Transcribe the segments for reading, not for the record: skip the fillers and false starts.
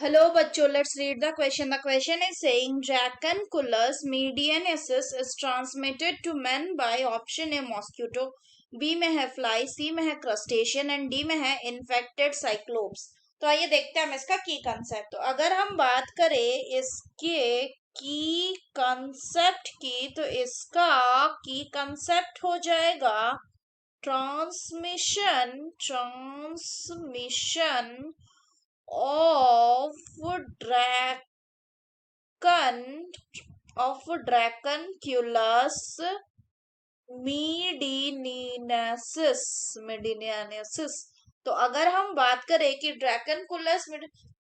Hello, bachcho. Let's read the question. The question is saying Dracunculus medianensis is transmitted to men by option A mosquito, B में है fly, C में है crustacean and D में है infected cyclops. तो आइए देखते हैं हम इसका की कंसेप्ट. तो अगर हम बात करें इसके की कंसेप्ट की तो इसका की कंसेप्ट हो जाएगा ट्रांसमिशन of Dracunculus mediniensis. तो अगर हम बात करें कि ड्रैकनकुलस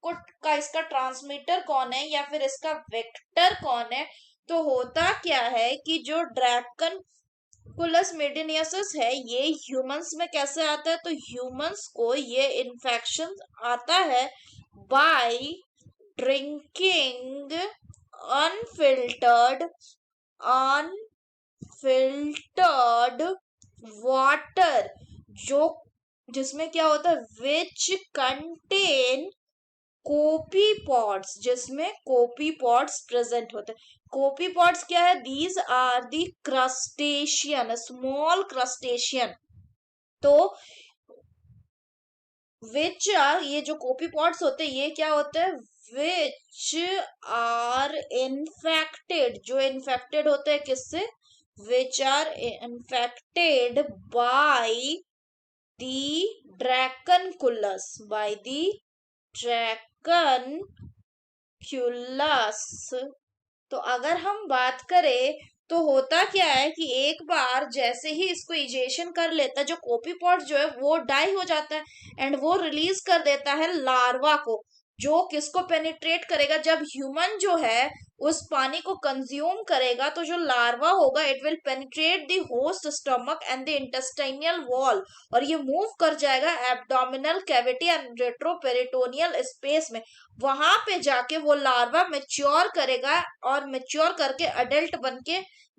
को का इसका ट्रांसमीटर कौन है या फिर इसका वेक्टर कौन है, तो होता क्या है कि जो ड्रैकनकुलस मेडिनियसिस है ये ह्यूमंस में कैसे आता है, तो ह्यूमंस को ये इन्फेक्शन आता है बाय ड्रिंकिंग अनफिल्टर्ड वाटर, जो जिसमें क्या होता है विच कंटेन कोपीपॉड्स, जिसमें कोपीपॉड्स प्रेजेंट होते हैं. कोपीपॉड्स क्या है? These are the crustacean, small crustacean. तो विच आर, ये जो कोपीपॉड्स होते हैं ये क्या होते हैं? विच आर इन्फेक्टेड, जो इन्फेक्टेड होते हैं किससे? Which are infected by the dracunculus, by the dracunculus. तो अगर हम बात करें तो होता क्या है कि एक बार जैसे ही इसको इजेशन कर लेता है, जो कोपीपॉड जो है वो डाई हो जाता है एंड वो रिलीज कर देता है लार्वा को, जो किसको पेनिट्रेट करेगा? जब ह्यूमन जो है उस पानी को कंज्यूम करेगा तो जो लार्वा होगा it will penetrate the host stomach and the intestinal wall, और ये मूव कर जाएगा abdominal cavity and retroperitoneal space में. वहां पे जाके वो लार्वा मेच्योर करेगा और मेच्योर करके अडल्ट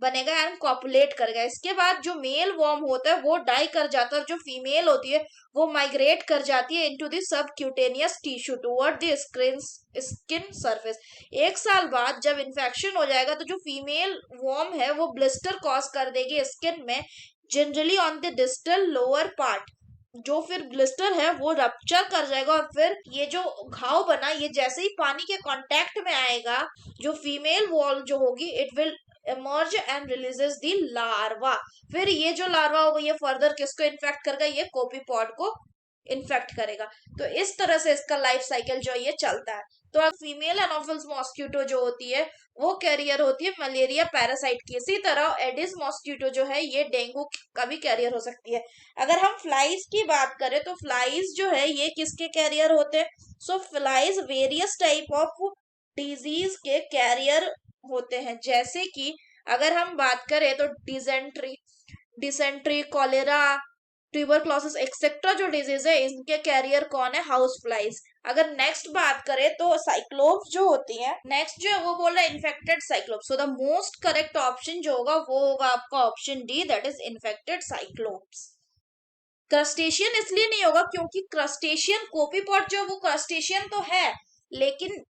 बनेगा एंड कॉपुलेट करेगा. इसके बाद जो मेल वॉर्म होता है वो डाई कर जाता है और जो फीमेल होती है वो माइग्रेट कर जाती है into the subcutaneous tissue toward the skin surface. एक साल बाद जब इन्फेक्शन हो जाएगा तो जो फीमेल वॉर्म है वो ब्लिस्टर कॉज कर देगी स्किन में, generally on the distal lower part. जो फिर ब्लिस्टर है वो रप्चर कर जाएगा और फिर ये जो घाव बना ये जैसे ही पानी के कांटेक्ट में आएगा, जो फीमेल वॉल जो होगी it will emerge and releases the larva. फिर ये जो लार्वा होगा ये फर्दर किसको इन्फेक्ट करेगा? ये कोपीपॉड को इन्फेक्ट करेगा. तो इस तरह से इसका लाइफ साइकिल जो ये चलता है. तो फीमेल एनोफिल्स मॉस्किटो जो होती है वो कैरियर होती है मलेरिया पैरासाइट की. इसी तरह एडिस मॉस्किटो जो है ये डेंगू का भी कैरियर हो सकती है. अगर हम फ्लाइज की बात करें तो फ्लाइज जो है ये किसके कैरियर होते हैं? So flies various type of disease के कैरियर होते हैं. जैसे कि अगर हम बात करें तो डिसेंट्री कॉलेरा, ट्यूबरक्लोसिस एक्सेट्रा जो डिजीज है इनके कैरियर कौन है? House flies. अगर नेक्स्ट बात करें तो साइक्लोप्स जो होती है, नेक्स्ट जो है वो बोल रहा है infected cyclops. So the most correct option जो होगा वो होगा आपका option D, that is infected cyclops. Crustacean इसलिए नहीं होगा क्योंकि क्रस्टेशियन कोपीपॉड जो वो क्रस्टेशियन तो है लेकिन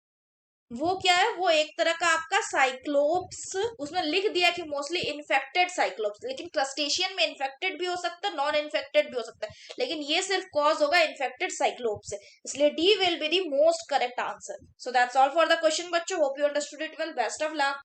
वो क्या है? वो एक तरह का आपका साइक्लोप्स, उसमें लिख दिया कि मोस्टली इन्फेक्टेड साइक्लोप्स, लेकिन क्रस्टेशियन में इन्फेक्टेड भी हो सकता है, नॉन इन्फेक्टेड भी हो सकता है, लेकिन ये सिर्फ कॉज होगा इन्फेक्टेड साइक्लोप्स से. इसलिए D will be the most correct answer. So that's all for the question बच्चों. Hope you understood it well. Best of luck.